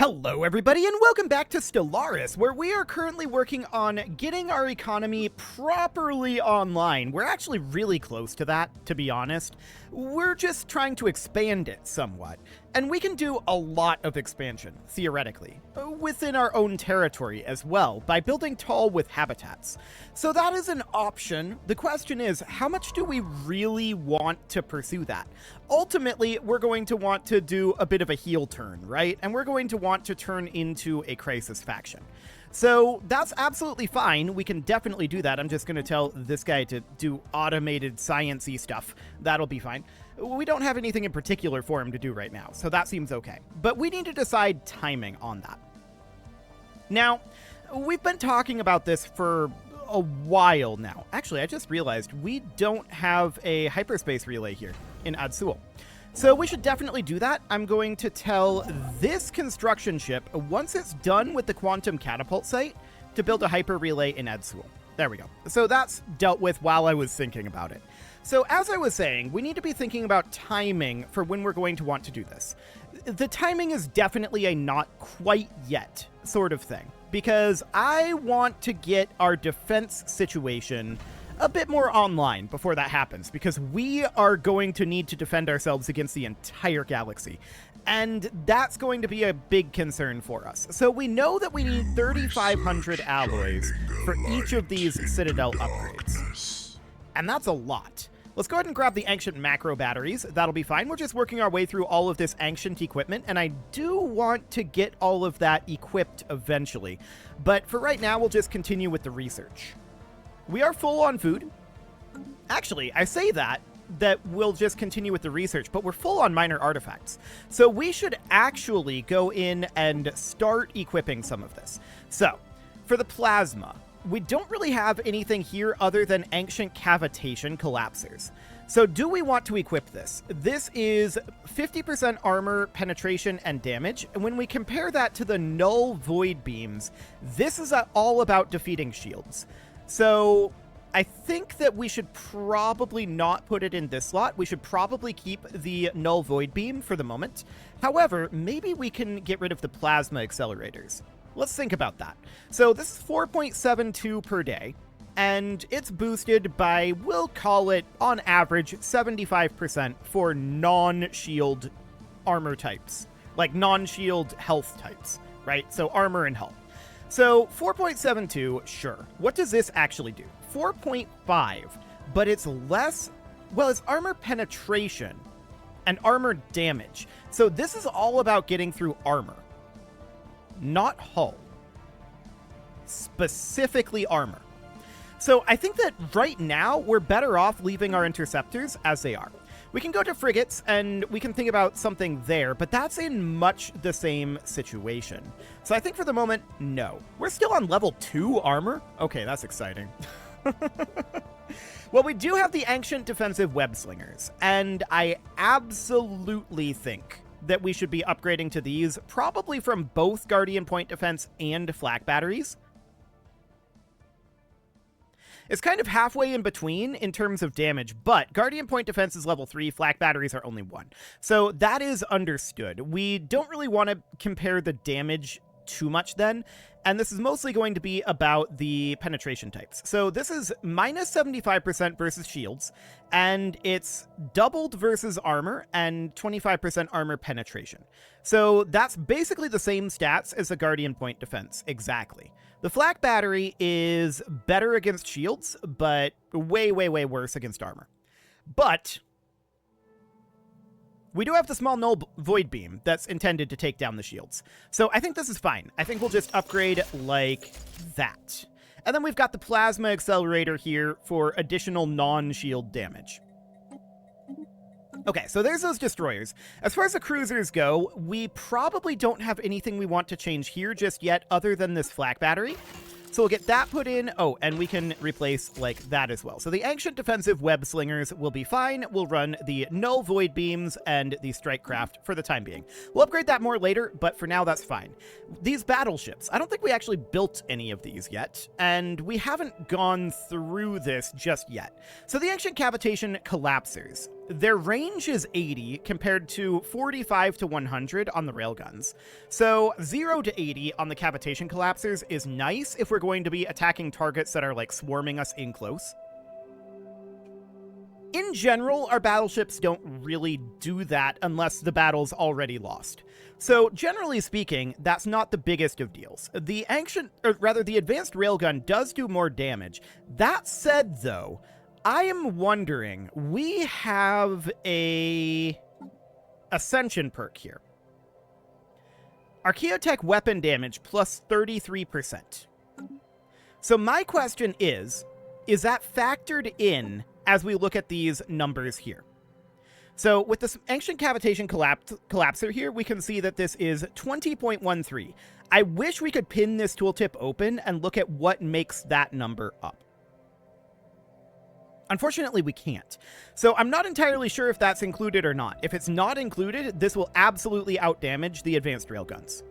Hello everybody and welcome back to Stellaris, where we are currently working on getting our economy properly online. We're actually really close to that, to be honest. We're just trying to expand it somewhat. And we can do a lot of expansion, theoretically, within our own territory as well, by building tall with habitats. So that is an option. The question is, how much do we really want to pursue that? Ultimately, we're going to want to do a bit of a heel turn, right? And we're going to want to turn into a crisis faction. So that's absolutely fine. We can definitely do that. I'm just going to tell this guy to do automated science-y stuff. That'll be fine. We don't have anything in particular for him to do right now, so that seems okay. But we need to decide timing on that. Now, we've been talking about this for a while now. Actually, I just realized we don't have a hyperspace relay here in Azul. So we should definitely do that. I'm going to tell this construction ship, once it's done with the quantum catapult site, to build a hyper relay in Azul. There we go. So that's dealt with while I was thinking about it. So as I was saying, we need to be thinking about timing for when we're going to want to do this. The timing is definitely a not quite yet sort of thing, because I want to get our defense situation a bit more online before that happens, because we are going to need to defend ourselves against the entire galaxy. And that's going to be a big concern for us. So we know that we need 3,500 alloys for each of these Citadel upgrades. And that's a lot. Let's go ahead and grab the ancient macro batteries. That'll be fine. We're just working our way through all of this ancient equipment, and I do want to get all of that equipped eventually. But for right now, we'll just continue with the research. We are full on food. Actually, I say that we'll just continue with the research, but we're full on minor artifacts. So we should actually go in and start equipping some of this. So, for the plasma, we don't really have anything here other than ancient cavitation collapsers. So do we want to equip this? This is 50% armor, penetration, and damage. And when we compare that to the null void beams, this is all about defeating shields. So I think that we should probably not put it in this slot. We should probably keep the null void beam for the moment. However, maybe we can get rid of the plasma accelerators. Let's think about that. So this is 4.72 per day, and it's boosted by, we'll call it, on average, 75% for non-shield armor types. Like non-shield health types, right? So armor and health. So 4.72, sure. What does this actually do? 4.5, but it's less, well, it's armor penetration and armor damage. So this is all about getting through armor, not hull. Specifically armor. So I think that right now we're better off leaving our interceptors as they are. We can go to frigates, and we can think about something there, but that's in much the same situation. So I think for the moment, no. We're still on level 2 armor? Okay, that's exciting. Well, we do have the ancient defensive web slingers, and I absolutely think that we should be upgrading to these, probably from both Guardian Point Defense and flak batteries. It's kind of halfway in between in terms of damage, but Guardian Point Defense is level 3, flak batteries are only 1. So that is understood. We don't really want to compare the damage too much then, and this is mostly going to be about the penetration types. So this is minus 75% versus shields, and it's doubled versus armor and 25% armor penetration. So that's basically the same stats as the Guardian Point Defense, exactly. The flak battery is better against shields, but way, way, way worse against armor. But we do have the small null void beam that's intended to take down the shields. So I think this is fine. I think we'll just upgrade like that. And then we've got the plasma accelerator here for additional non-shield damage. Okay, so there's those destroyers. As far as the cruisers go, we probably don't have anything we want to change here just yet other than this flak battery. So we'll get that put in. Oh, and we can replace like that as well. So the ancient defensive web slingers will be fine. We'll run the null void beams and the strike craft for the time being. We'll upgrade that more later, but for now that's fine. These battleships, I don't think we actually built any of these yet, and we haven't gone through this just yet. So the ancient cavitation collapsers. their range is 80 compared to 45 to 100 on the railguns. So 0 to 80 on the cavitation collapsers is nice if we're going to be attacking targets that are like swarming us in close. In general, our battleships don't really do that unless the battle's already lost. So generally speaking, that's not the biggest of deals. The advanced railgun does do more damage. That said, though, I am wondering, we have a Ascension perk here. Archaeotech weapon damage plus 33%. So my question is that factored in as we look at these numbers here? So with this Ancient Cavitation Collapser here, we can see that this is 20.13. I wish we could pin this tooltip open and look at what makes that number up. Unfortunately, we can't. So I'm not entirely sure if that's included or not. If it's not included, this will absolutely outdamage the advanced railguns.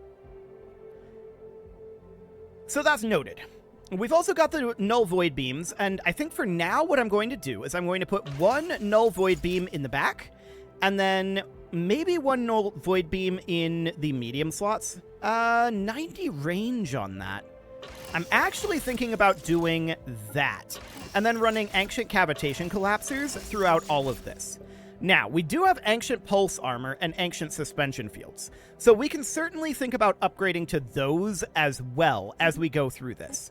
So that's noted. We've also got the null void beams, and I think for now what I'm going to do is I'm going to put one null void beam in the back, and then maybe one null void beam in the medium slots. 90 range on that. I'm actually thinking about doing that, and then running Ancient Cavitation Collapsers throughout all of this. Now, we do have Ancient Pulse Armor and Ancient Suspension Fields, so we can certainly think about upgrading to those as well as we go through this.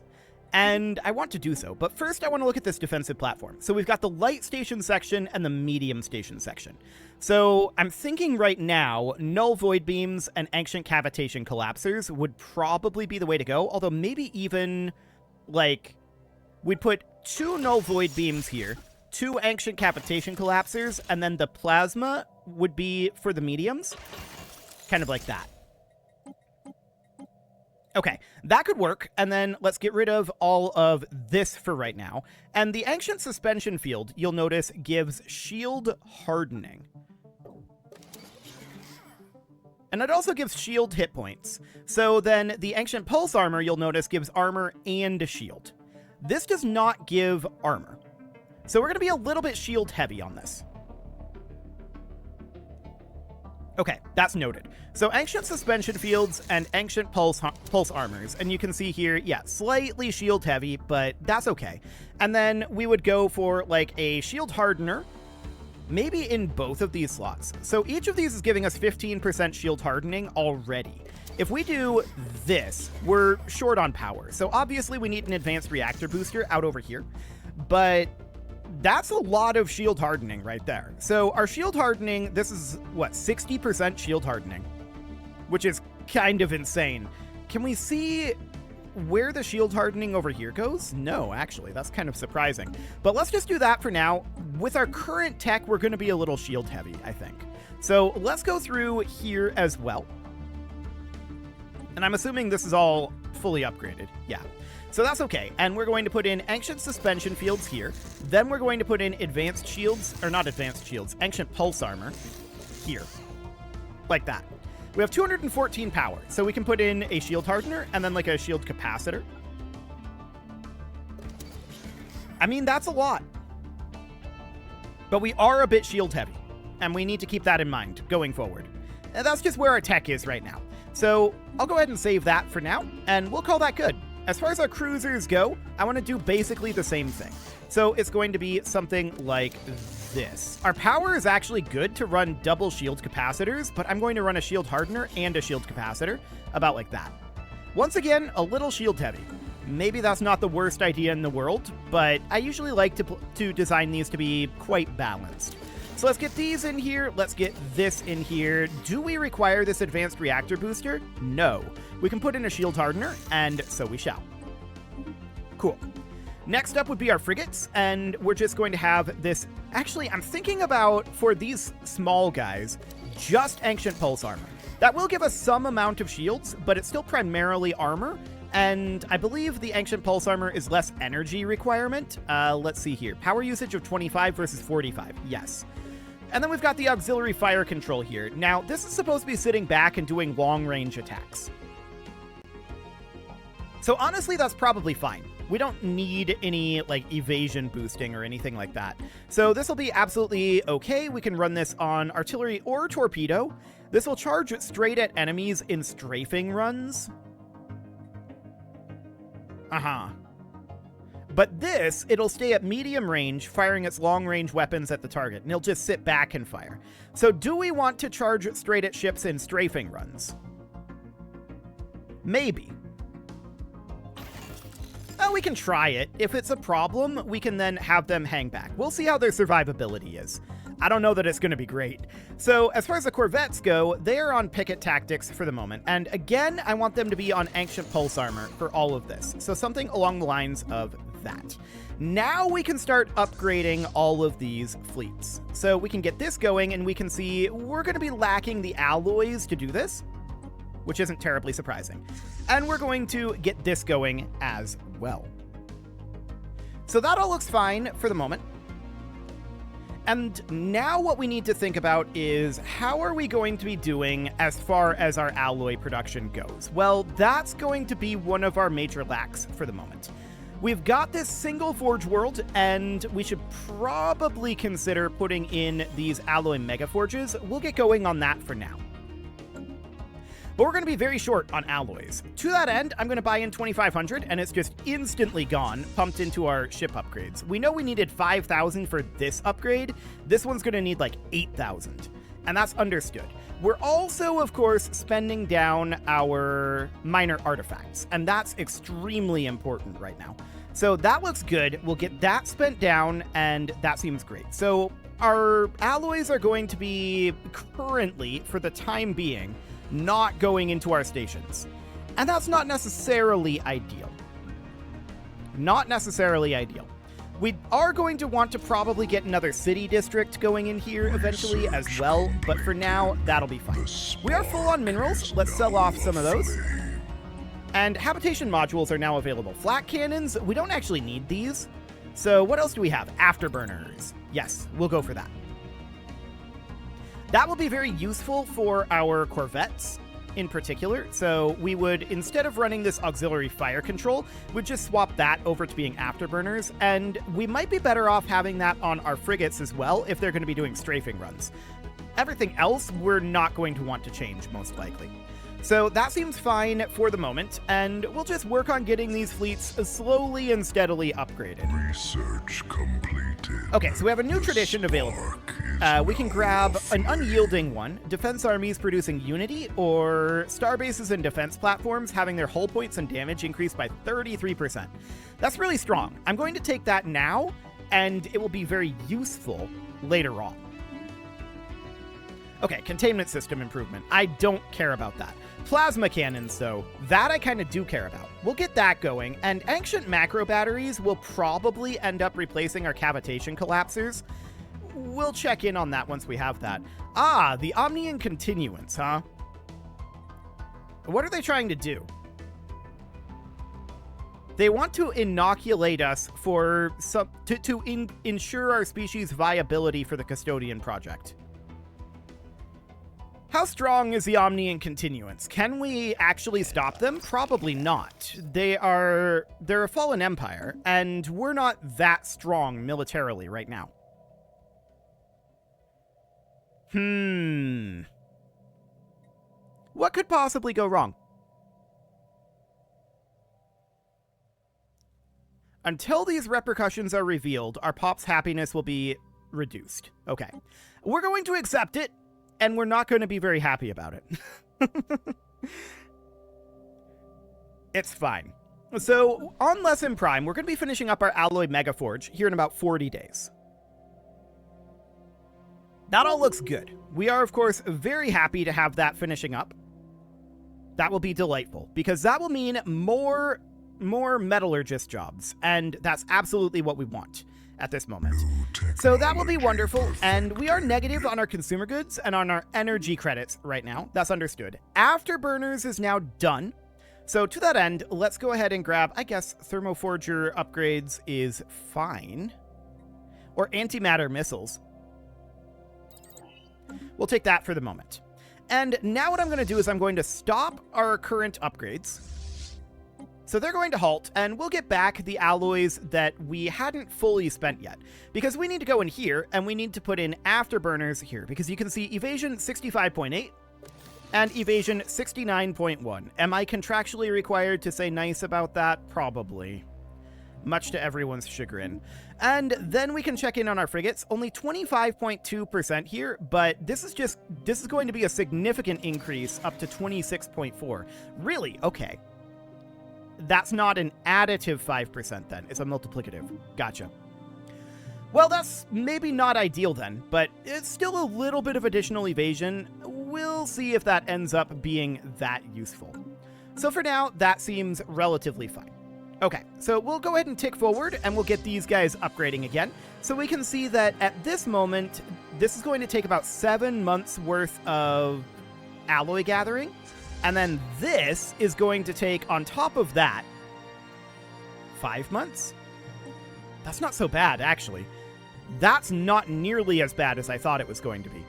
And I want to do so, but first I want to look at this defensive platform. So we've got the light station section and the medium station section. So I'm thinking right now, null void beams and Ancient Cavitation Collapsers would probably be the way to go, although maybe even, like, we'd put 2 null void beams here, 2 Ancient Cavitation Collapsers, and then the plasma would be for the mediums. Kind of like that. Okay, that could work, and then let's get rid of all of this for right now. And the Ancient Suspension Field, you'll notice, gives shield hardening. And it also gives shield hit points. So then the Ancient Pulse Armor, you'll notice, gives armor and a shield. This does not give armor. So we're going to be a little bit shield heavy on this. Okay, that's noted. So Ancient Suspension Fields and Ancient Pulse Armors. And you can see here, yeah, slightly shield heavy, but that's okay. And then we would go for like a shield hardener, maybe in both of these slots. So each of these is giving us 15% shield hardening already. If we do this, we're short on power. So obviously we need an advanced reactor booster out over here, but that's a lot of shield hardening right there. So our shield hardening, this is, what, 60% shield hardening, which is kind of insane. Can we see where the shield hardening over here goes? No, actually, that's kind of surprising. But let's just do that for now. With our current tech, we're going to be a little shield heavy, I think. So let's go through here as well. And I'm assuming this is all fully upgraded. Yeah. So that's okay, and we're going to put in Ancient Suspension Fields here, then we're going to put in Advanced Shields, or not Advanced Shields, Ancient Pulse Armor here, like that. We have 214 power, so we can put in a Shield Hardener, and then like a Shield Capacitor. I mean, that's a lot. But we are a bit shield heavy, and we need to keep that in mind going forward. And that's just where our tech is right now. So I'll go ahead and save that for now, and we'll call that good. As far as our cruisers go, I want to do basically the same thing. So it's going to be something like this. Our power is actually good to run double shield capacitors, but I'm going to run a shield hardener and a shield capacitor, about like that. Once again, a little shield heavy. Maybe that's not the worst idea in the world, but I usually like to design these to be quite balanced. So let's get these in here. Let's get this in here. Do we require this advanced reactor booster? No. We can put in a shield hardener, and so we shall. Cool. Next up would be our frigates, and we're just going to have this. Actually, I'm thinking about, for these small guys, just Ancient Pulse Armor. That will give us some amount of shields, but it's still primarily armor, and I believe the Ancient Pulse Armor is less energy requirement. Let's see here. Power usage of 25 versus 45. Yes. And then we've got the auxiliary fire control here. Now, this is supposed to be sitting back and doing long-range attacks. So honestly, that's probably fine. We don't need any, like, evasion boosting or anything like that. So this will be absolutely okay. We can run this on artillery or torpedo. This will charge straight at enemies in strafing runs. But this, it'll stay at medium range, firing its long-range weapons at the target, and it'll just sit back and fire. So do we want to charge straight at ships in strafing runs? Maybe. Oh, we can try it. If it's a problem, we can then have them hang back. We'll see how their survivability is. I don't know that it's going to be great. So as far as the corvettes go, they are on picket tactics for the moment. And again, I want them to be on ancient pulse armor for all of this. So something along the lines of that. Now we can start upgrading all of these fleets. So we can get this going, and we can see we're going to be lacking the alloys to do this, which isn't terribly surprising. And we're going to get this going as well. So that all looks fine for the moment. And now what we need to think about is, how are we going to be doing as far as our alloy production goes? Well, that's going to be one of our major lacks for the moment. We've got this single forge world, and we should probably consider putting in these alloy mega forges. We'll get going on that for now. But we're going to be very short on alloys. To that end, I'm going to buy in 2,500, and it's just instantly gone, pumped into our ship upgrades. We know we needed 5,000 for this upgrade. This one's going to need like 8,000, and that's understood. We're also, of course, spending down our minor artifacts, and that's extremely important right now. So that looks good. We'll get that spent down, and that seems great. So our alloys are going to be currently, for the time being, not going into our stations. And that's not necessarily ideal. Not necessarily ideal. We are going to want to probably get another city district going in here eventually as well, but for now, that'll be fine. We are full on minerals. Let's sell off some of those. And habitation modules are now available. Flak cannons, we don't actually need these. So what else do we have? Afterburners. Yes, we'll go for that. That will be very useful for our corvettes in particular. So we would, instead of running this auxiliary fire control, we'd just swap that over to being afterburners. And we might be better off having that on our frigates as well if they're going to be doing strafing runs. Everything else, we're not going to want to change, most likely. So that seems fine for the moment, and we'll just work on getting these fleets slowly and steadily upgraded. Research completed. Okay, so we have a new tradition available. We can grab an unyielding one, defense armies producing unity, or star bases and defense platforms having their hull points and damage increased by 33%. That's really strong. I'm going to take that now, and it will be very useful later on. Okay, containment system improvement. I don't care about that. Plasma cannons, though, that I kind of do care about. We'll get that going, and ancient macro batteries will probably end up replacing our cavitation collapsers. We'll check in on that once we have that. Ah, the Omnian continuance, huh? What are they trying to do? They want to inoculate us for some to ensure our species' viability for the Custodian project. How strong is the Omnian continuance? Can we actually stop them? Probably not. They're a fallen empire, and we're not that strong militarily right now. What could possibly go wrong? Until these repercussions are revealed, our pop's happiness will be reduced. Okay. We're going to accept it, and we're not going to be very happy about it. It's fine. So, on Lesson Prime, we're going to be finishing up our Alloy Megaforge here in about 40 days. That all looks good. We are, of course, very happy to have that finishing up. That will be delightful, because that will mean more metallurgist jobs, and that's absolutely what we want at this moment. So that will be wonderful, and we are negative on our consumer goods and on our energy credits right now. That's understood. Afterburners is now done. So to that end, let's go ahead and grab, I guess, Thermoforger upgrades is fine. Or antimatter missiles. We'll take that for the moment. And now what I'm going to do is I'm going to stop our current upgrades. So they're going to halt, and we'll get back the alloys that we hadn't fully spent yet. Because we need to go in here, and we need to put in afterburners here. Because you can see evasion 65.8 and evasion 69.1. Am I contractually required to say nice about that? Probably. Much to everyone's chagrin. And then we can check in on our frigates. Only 25.2% here, but this is going to be a significant increase up to 26.4. Really? Okay. That's not an additive 5% then. It's a multiplicative. Gotcha. Well, that's maybe not ideal then, but it's still a little bit of additional evasion. We'll see if that ends up being that useful. So for now, that seems relatively fine. Okay, so we'll go ahead and tick forward, and we'll get these guys upgrading again. So we can see that at this moment, this is going to take about 7 months worth of alloy gathering. And then this is going to take, on top of that, 5 months? That's not so bad, actually. That's not nearly as bad as I thought it was going to be.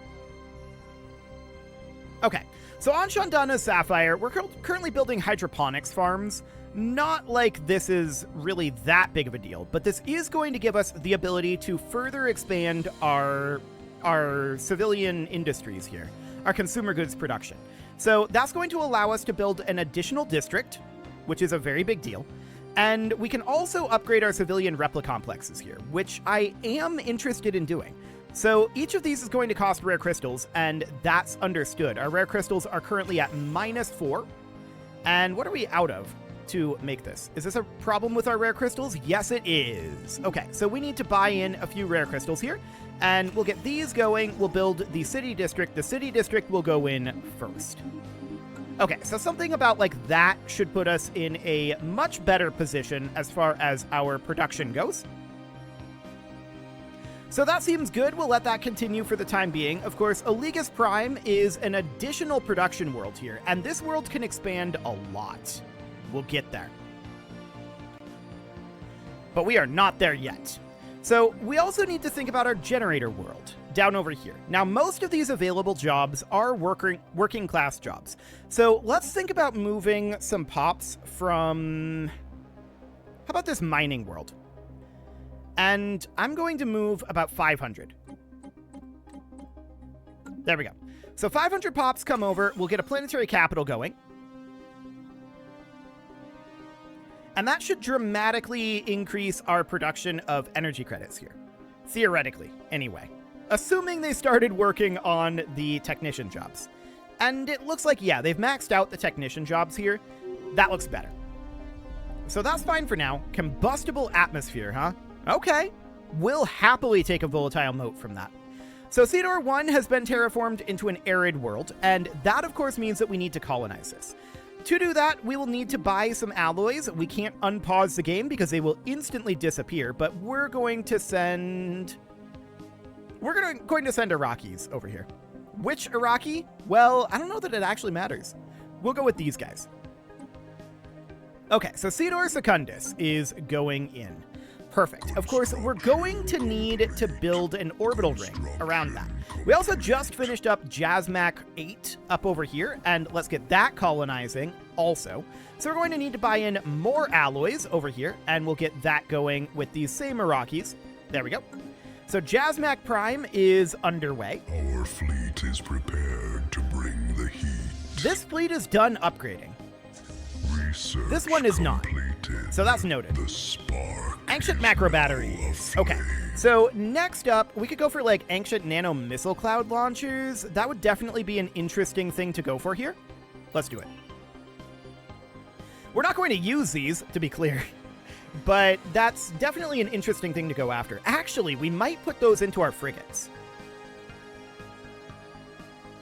Okay, so on Shandana's Sapphire, we're currently building hydroponics farms. Not like this is really that big of a deal, but this is going to give us the ability to further expand our civilian industries here, our consumer goods production. So that's going to allow us to build an additional district, which is a very big deal. And we can also upgrade our civilian replicon complexes here, which I am interested in doing. So each of these is going to cost rare crystals, and that's understood. Our rare crystals are currently at -4. And what are we out of to make this? Is this a problem with our rare crystals? Yes, it is. Okay, so we need to buy in a few rare crystals here, and we'll get these going. We'll build the city district. The city district will go in first. Okay, so something about like that should put us in a much better position as far as our production goes. So that seems good. We'll let that continue for the time being. Of course, Eligas Prime is an additional production world here, and this world can expand a lot. We'll get there. But we are not there yet. So we also need to think about our generator world down over here. Now, most of these available jobs are working class jobs. So let's think about moving some pops from... How about this mining world? And I'm going to move about 500. There we go. So 500 pops come over. We'll get a planetary capital going. And that should dramatically increase our production of energy credits here. Theoretically, anyway. Assuming they started working on the technician jobs. And it looks like, yeah, they've maxed out the technician jobs here. That looks better. So that's fine for now. Combustible atmosphere, huh? Okay. We'll happily take a volatile mote from that. So Cedar 1 has been terraformed into an arid world, and that of course means that we need to colonize this. To do that, we will need to buy some alloys. We can't unpause the game because they will instantly disappear, but we're going to send... We're going to send Iraqis over here. Which Iraqi? Well, I don't know that it actually matters. We'll go with these guys. Okay, so Cedar Secundus is going in. Perfect. Of course, we're going to need to build an orbital ring around that. We also just finished up Jasmac 8 up over here, and let's get that colonizing also. So we're going to need to buy in more alloys over here, and we'll get that going with these same Iraqis. There we go. So Jasmac Prime is underway. Our fleet is prepared to bring the heat. This fleet is done upgrading. Research This one is not. completed. So that's noted. The spark. Ancient is macro now batteries. aflame. Okay, so next up, we could go for like ancient nano missile cloud launchers. That would definitely be an interesting thing to go for here. Let's do it. We're not going to use these, to be clear, but that's definitely an interesting thing to go after. Actually, we might put those into our frigates.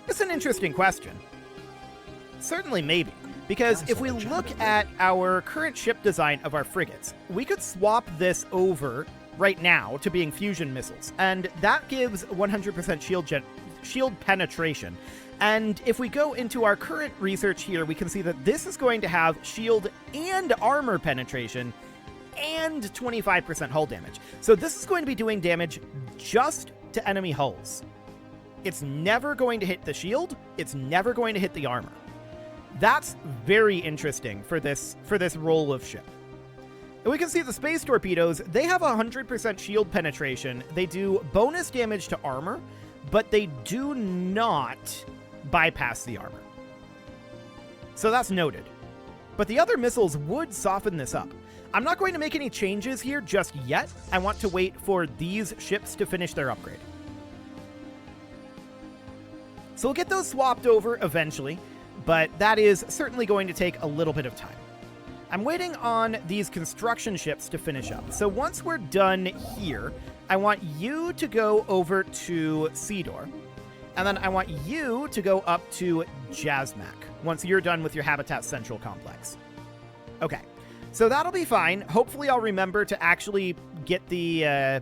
It's an interesting question. Certainly, maybe. Because if we look at our current ship design of our frigates, we could swap this over right now to being fusion missiles, and that gives 100% shield penetration. And if we go into our current research here, we can see that this is going to have shield and armor penetration and 25% hull damage. So this is going to be doing damage just to enemy hulls. It's never going to hit the shield. It's never going to hit the armor. That's very interesting for this role of ship. And we can see the space torpedoes, they have 100% shield penetration. They do bonus damage to armor, but they do not bypass the armor. So that's noted. But the other missiles would soften this up. I'm not going to make any changes here just yet. I want to wait for these ships to finish their upgrade. So we'll get those swapped over eventually, but that is certainly going to take a little bit of time. I'm waiting on these construction ships to finish up. So once we're done here, I want you to go over to Seedor, and then I want you to go up to Jazmac once you're done with your Habitat Central complex. Okay, so that'll be fine. Hopefully I'll remember to actually get the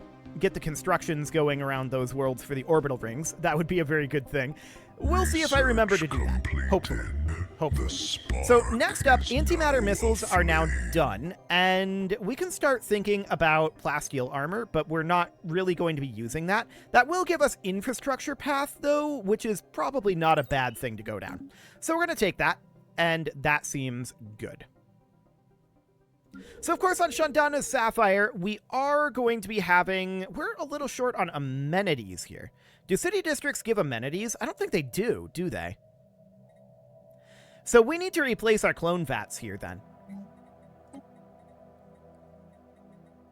constructions going around those worlds for the orbital rings. That would be a very good thing. We'll see if I remember to do that. Hopefully. So next up, antimatter missiles are now done, and we can start thinking about plasteel armor, but we're not really going to be using that. That will give us infrastructure path, though, which is probably not a bad thing to go down. So we're going to take that, and that seems good. So, of course, on Shundana's Sapphire, we are going to be having... We're a little short on amenities here. Do city districts give amenities? I don't think they do they? So we need to replace our clone vats here, then.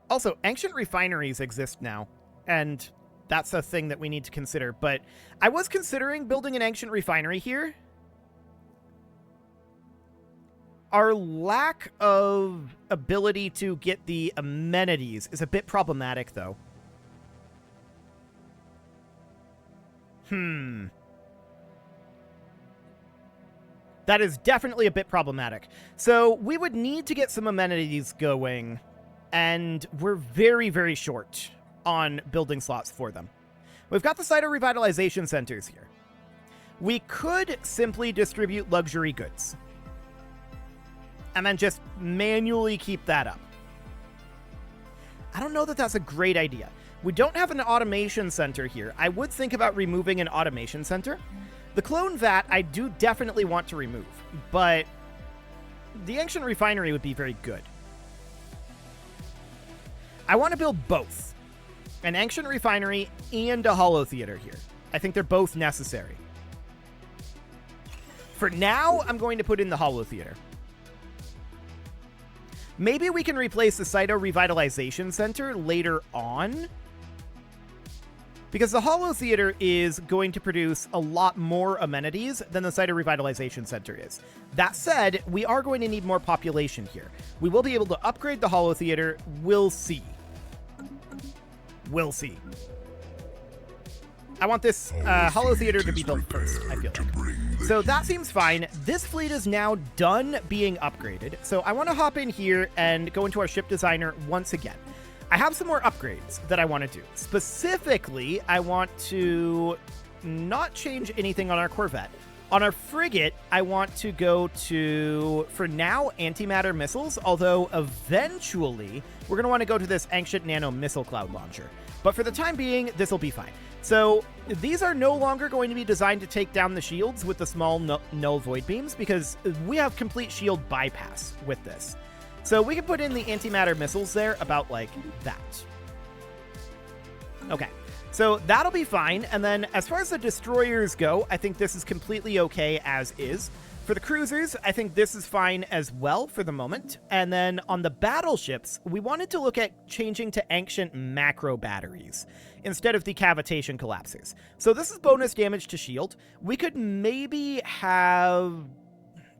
Also, ancient refineries exist now, and that's a thing that we need to consider. But I was considering building an ancient refinery here. Our lack of ability to get the amenities is a bit problematic, though. That is definitely a bit problematic. So we would need to get some amenities going, and we're very, very short on building slots for them. We've got the Cyto Revitalization Centers here. We could simply distribute luxury goods, and then just manually keep that up. I don't know that that's a great idea. We don't have an automation center here. I would think about removing an automation center. The clone vat, I do definitely want to remove, but the ancient refinery would be very good. I want to build both, an ancient refinery and a holo theater here. I think they're both necessary. For now, I'm going to put in the holo theater. Maybe we can replace the Cyto Revitalization Center later on, because the holo theater is going to produce a lot more amenities than the Cyto Revitalization Center is. That said, we are going to need more population here. We will be able to upgrade the holo theater. We'll see. We'll see. I want this holo theater to be built first, I feel like. So that seems fine. This fleet is now done being upgraded. So I want to hop in here and go into our ship designer once again. I have some more upgrades that I want to do. Specifically, I want to not change anything on our Corvette. On our frigate, I want to go to, for now, antimatter missiles, although eventually we're going to want to go to this ancient nano missile cloud launcher. But for the time being, this will be fine. So these are no longer going to be designed to take down the shields with the small null void beams, because we have complete shield bypass with this. So we can put in the antimatter missiles there about like that. Okay, so that'll be fine. And then as far as the destroyers go, I think this is completely okay as is. For the cruisers, I think this is fine as well for the moment. And then on the battleships, we wanted to look at changing to ancient macro batteries instead of decavitation collapsers. So this is bonus damage to shield. We could maybe have...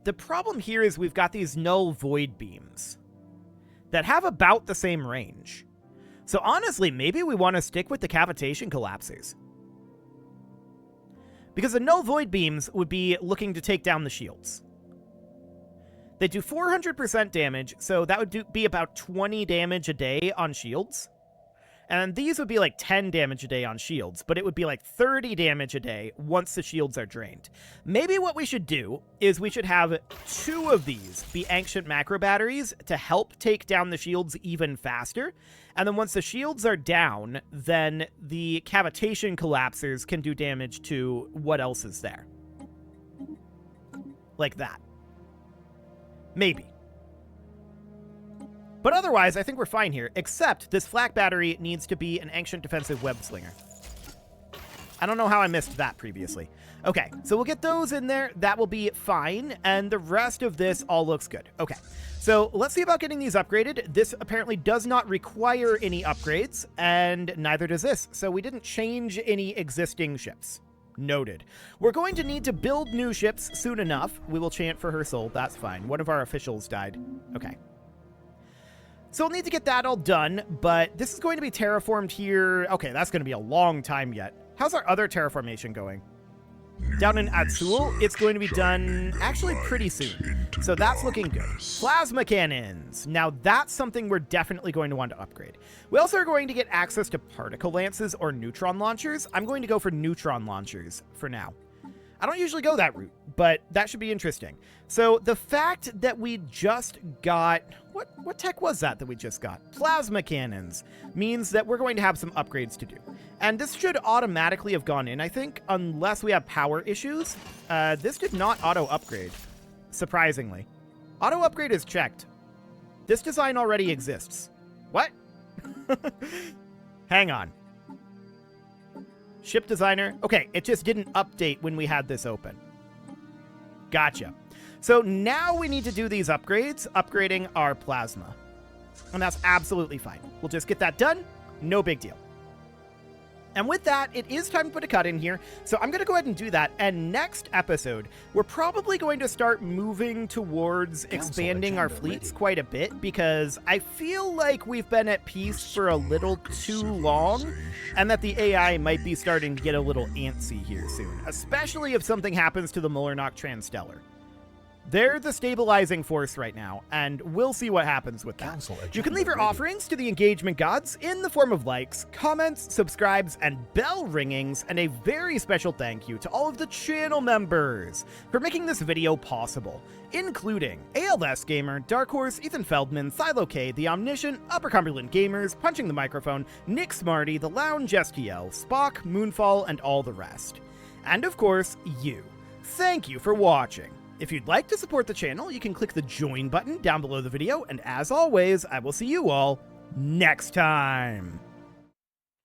The problem here is we've got these null void beams that have about the same range. So honestly, maybe we want to stick with the decavitation collapsers, because the null void beams would be looking to take down the shields. They do 400% damage, so that would be about 20 damage a day on shields. And these would be like 10 damage a day on shields, but it would be like 30 damage a day once the shields are drained. Maybe what we should do is we should have 2 of these be ancient macro batteries to help take down the shields even faster. And then once the shields are down, then the cavitation collapsers can do damage to what else is there. Like that. Maybe. But otherwise, I think we're fine here, except this flak battery needs to be an ancient defensive web slinger. I don't know how I missed that previously. Okay, so we'll get those in there. That will be fine, and the rest of this all looks good. Okay, so let's see about getting these upgraded. This apparently does not require any upgrades, and neither does this, so we didn't change any existing ships. Noted. We're going to need to build new ships soon enough. We will chant for her soul. That's fine. One of our officials died. Okay. So we'll need to get that all done, but this is going to be terraformed here. Okay, that's going to be a long time yet. How's our other terraformation going? Down in Azul, it's going to be done actually pretty soon. So that's looking good. Plasma cannons. Now that's something we're definitely going to want to upgrade. We also are going to get access to particle lances or neutron launchers. I'm going to go for neutron launchers for now. I don't usually go that route, but that should be interesting. So the fact that we just got... What tech was that we just got? Plasma cannons means that we're going to have some upgrades to do. And this should automatically have gone in, I think, unless we have power issues. This did not auto-upgrade, surprisingly. Auto-upgrade is checked. This design already exists. What? Hang on. Ship designer. Okay, it just didn't update when we had this open. Gotcha. So now we need to do these upgrades, upgrading our plasma. And that's absolutely fine. We'll just get that done. No big deal. And with that, it is time to put a cut in here. So I'm going to go ahead and do that. And next episode, we're probably going to start moving towards expanding our fleets quite a bit, because I feel like we've been at peace for a little too long, and that the AI might be starting to get a little antsy here soon, especially if something happens to the Mullernock Transstellar. They're the stabilizing force right now, and we'll see what happens with that. You can leave your offerings to the engagement gods in the form of likes, comments, subscribes, and bell ringings, and a very special thank you to all of the channel members for making this video possible, including ALS Gamer, Dark Horse, Ethan Feldman, Silo K, The Omniscient, Upper Cumberland Gamers, Punching the Microphone, Nick Smarty, The Lounge STL, Spock, Moonfall, and all the rest. And of course, you. Thank you for watching. If you'd like to support the channel, you can click the join button down below the video, and as always, I will see you all next time.